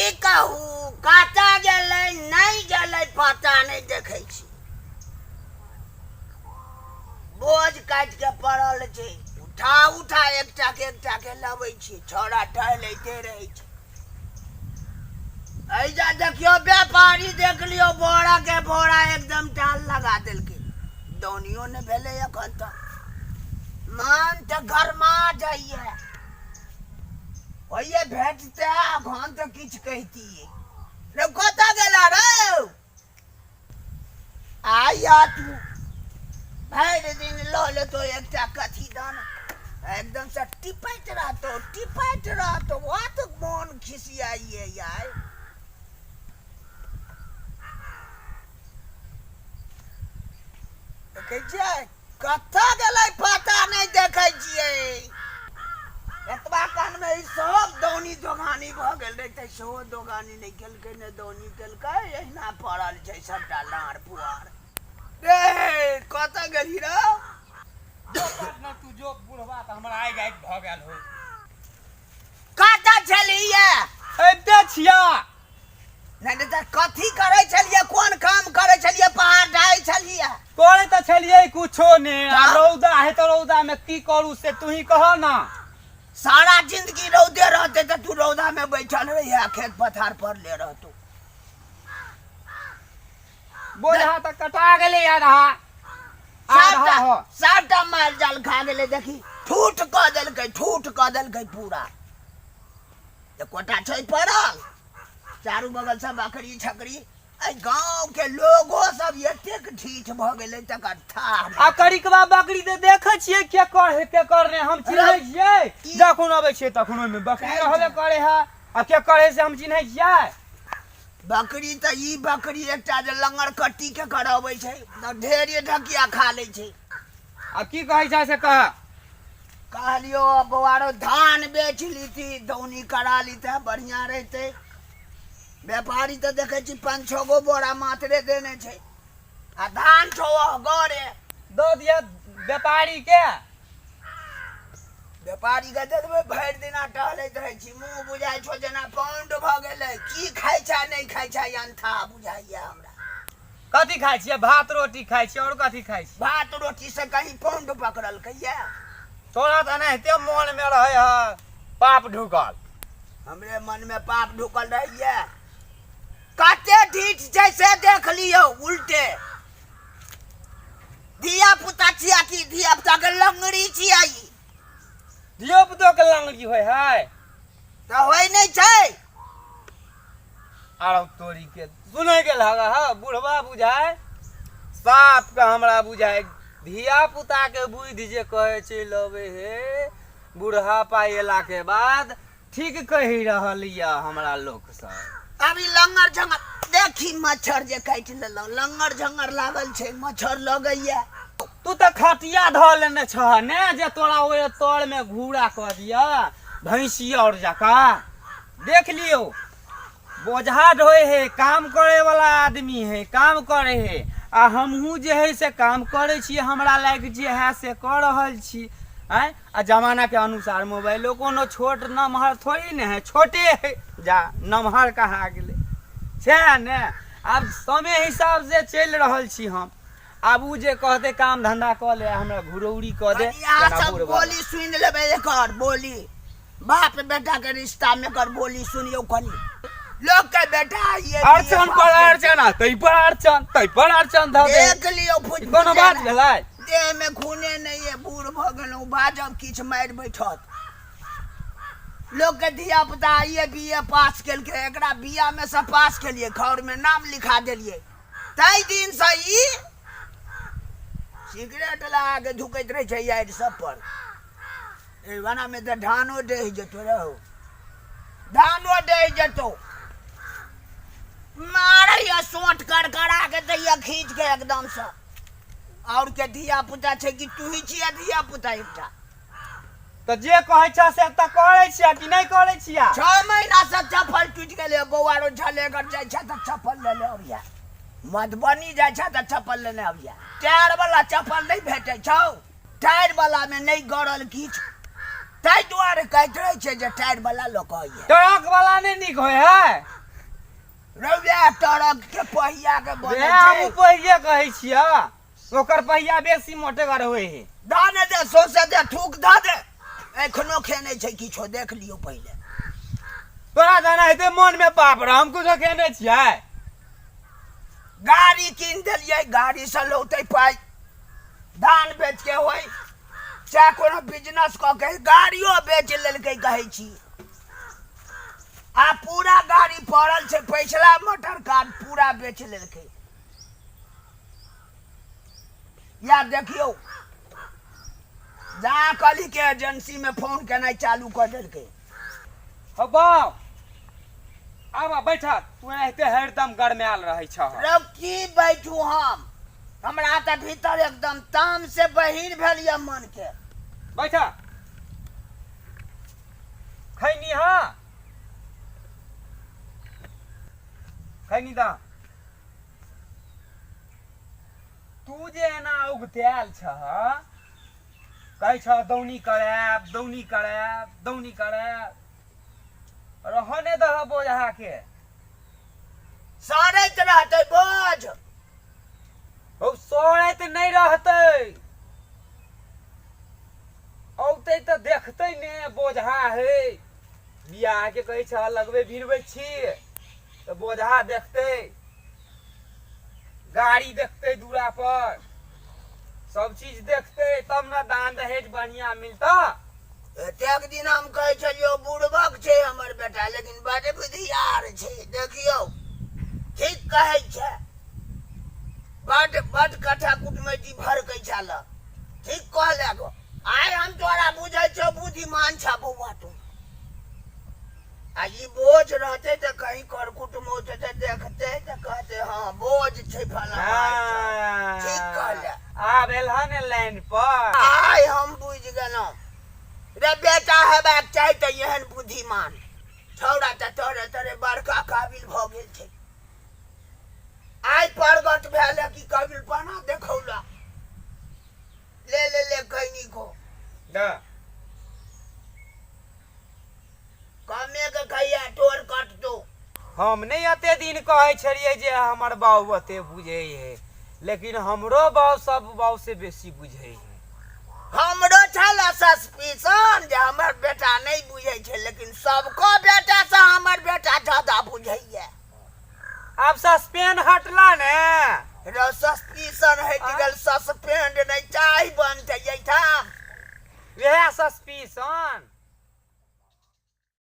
की कहू कतऽ गेलै नहीं गेलै पता नहीं देखै छी। बोझ काट के पड़ल छै, उठा उठा एकटा के लबै छी, छोड़ा टहलैते रहै छै। ऐजा देखियो व्यापारी देख लियो बोरा के बोरा एकदम टाल लगा देलकै, दौनियो ने भेलै अखन तक। मन तऽ गरमा जाइए, ओये भेटते अखन तऽ किछु कहितियै। रे कतऽ गेला रे? आइया तू भरि दिन लऽ लेतो एकटा कथी दन, एकदम से टिपैत रहतो, बहुत मोन खिसियाइए यार। देखै छियै कतऽ गेलै पता नहीं देखै छियै। एतबा काल में सब दौनी दोगानी भऽ गेल रहतै, सेहो दोगानी नहीं केलकै ने दौनी केलकै, एहिना पड़ल छै सबटा डाँड़ पुआर। रे कतऽ गेली रे? तू जो बुढ़वा तऽ हमरा आइ जाइत भऽ गेल हो। कतऽ छलियै? एते छिया नहीं तऽ कथी करै छलियै, कोन काम करै छलियै, पहाड़ ढाई छलियै? करे तऽ छलियै कुछो ने, आ रौदा है तो रौदा में की करू से तू ही कह ना। सारा जिंदगी रौदे रहते तो तू रौदा में बैठल रही, खेत पथार पर ले रहतो। बोझा तऽ कटा गेलै आधा हो। सबटा माल जाल खा गेलै, देखी ठूठ कऽ देलकै पूरा। तो कोटा छै पड़ल, चारू बगल से बकरी छकरी, गांव के लोगो सब एतेक ढीठ भऽ गेलै तकर थाह। आ करिकबा बकरी तऽ देखै छियै केकर ने हम चिन्है छियै, जखन अबै छियै तखन ओहिमे बकरी रहबे करे है, आ केकर से हम चिन्है छियै? बकरी तऽ ई बकरी एकटा जे लंगर कट्टी के करबै छै तऽ ढेरे ढकिया खा लै छै। आ की कहै छै से कह। कहलियो बौआरो धान बेच लीती, दौनी करा लीते बढ़िया रहते। व्यापारी तो देखे छी 5-6 गो बोरा मात्रे देने छै, आ धान छो गरे दो दिया व्यापारी के। व्यापारी के दे देबै, भरि दिना टहलैत रहै छी, मुँह बुझाइ छो जेना पाउंड भऽ गेलै। की खाइ छै नहीं खाइ छै अंथा बुझाइए हमरा। कथी खाइ छियै? भात रोटी खाइ छियै, और कथी खाइ छियै? भात रोटी से कहीं पाउंड पकड़ल कहिया? तोरा तऽ एनाहिते मन में रहे है पाप ढुकल। हमरे मन में पाप ढुकल रहिए। कते ढीठ छै से देख लियो, उल्टे धिया पुता छिया कि धिया पुता के लंगड़ी छिया? धियो पुतो के लंगड़ी होय है तो होय नहीं छै? आरो तोरी के सुनै गेल हा बुढ़वा बुझाय साफ के हमरा बुझाय धिया पुता के बुद्धि जे कहे छै लबे हे बुढ़ा पाएला के बाद ठीक कहि रहल या हमरा लोक सब। अभी लंगर झंगर देखी मच्छर जे काट लेलौ, लंगर झंगर लागल छै, मच्छर लगैया। तू तो खटिया ध लेने छह ने जे तोरा ओए तोड़ में घूरा क दिया भैंसी और जका। देख लियो बोझा ढोए है, काम करे वाला आदमी है, काम करे है, आ हमहू जे है से काम करे छी, हमरा लायक जे है से कर रहल छी। आ जमाना के अनुसार मोबाइलो कोनो छोट नमहर थोड़ी न है, छोटे है जा नमहर कहा गेले छै ने। अब समय हिसाब से चल रहल छी हम। अब उ जे कहते काम धंधा क ले, हमरा घुरौरी क दे, सब बोली सुन लेबे, एकर बोली बाप बेटा के रिश्ता में कर बोली सुनियो कनी। लोग के बेटा ये अर्चन पर अर्चन, तै पर अर्चन ध दे। देख लियो फुट कोनो बात भेलै? देह में खूने नहीं है, बूढ़ भ गेलौ, बाजब किछ मार बैठत। लोग के धिया पुता ये बीए पास केलके, एकरा बिया में से पास केलिए, घर में नाम लिखा देलिए। तै दिन से ई सिगरेट लगा के धुकैत रहे छै यार सब पर। ए बना में त धानो डह जतो रहो, धानो डह जतो। मारे या सोट कर करा के दैया खींच के एकदम से। और के धिया पुता छै कि तू ही छिया धिया पुता एकटा? तो जे कहै छ से त करै छिया कि नहीं करै छिया? 6 महीना से चप्पल टूट गेले, बौआरो झलेगर जाय छ त चप्पल लेले अबिया, मधुबनी जाय छ त चप्पल लेने अबिया। टायर वाला चप्पल नहीं भेटै छौ, टायर वाला में नहीं गड़ल किछ, ताहि दुआरे कहैत रहे छै जे टायर वाला लोक आइए। ट्रक वाला नहीं निक होय है। रौया टरक के पहिया के बने वएह हम छै पहिए कहै छियै ओकर पहिया बेसी मोटेगर होइ है दाने दे सोसे दे ठूक ध दे एखनो खेने छै किछो देख लियो पहिले तोरा जाना हेतै मन में पाप रे हम कुछो खेने छियै गाड़ी कीन देलियै गाड़ी से लौटै पाइ धान बेच के होय चाहे कोनो बिजनेस कऽ के गाड़ियो बेच लेलकै कहै छी आ पूरा गाड़ी पड़ल छै पिछला मोटर कार पूरा बेच लेलकै या देखियो जा कली के एजेंसी में फोन केनाइ चालू कर देलकै हो बाऊ आबा बैठा तू एनाहिते हरदम गरमायल रहै छ रौ की बैठू हम हमरा तऽ भीतर एकदम ताम से बहिर भेल ये मन के बैठा खैनी हाँ खैनी दा तू जे एना उगतायल छ कहै छ दौनी करायब दौनी करायब दौनी करायब रहने दह बोझहा के सड़ैत रहतै बोझ ओ सड़ैत नहीं रहतै औतै तऽ देखतै ने बोझहा है बियाह के कहै छ लगबे भिड़बै छी तऽ बोझहा देखतै गाड़ी देखतै दूरा पर सब चीज देखतै तब न दान दहेज बढ़िया मिलता एतेक दिन हम कहै छलियो बुड़बक छै हमर बेटा लेकिन बड़ बुधियार छै देखियौ ठीक कहै छै बड बड कट्ठा कुटमैती भरकै छल ठीक कहले गो आइ हम तोरा बुझै छौ बुद्धिमान छ बौआ तू आ ई बोझ रहतै तऽ कहीं कर कुटुम्ब तऽ देखतै तऽ कहतै हाँ बोझ छै फलाना ठीक कहले आब एलहन लाइन पर आइ हम बुझ गेलहुँ रे बेटा हेबाक चाही तऽ एहन बुद्धिमान छौड़ा तऽ तोरे तोरे बड़का काबिल भऽ गेल छै आइ प्रगट भेल कि काबिल बना देखौला ले ले ले कैनी को कमे के कहिया टोर कट दो हम नहीं अते दिन कहै छलियै जे हमर बाबू अते बुझे है लेकिन हमरो बाबू सब बाबू से बेसी बुझे है हमरो छल सस्पिशन जे हमर बेटा नहीं बुझे छै लेकिन सबको बेटा से हमर बेटा ज्यादा बुझैया अब सस्पेंड हटला ने रो सस्पिशन हट गेल सस्पेंड नहीं चाही बनतै एठाम वह सस्पिशन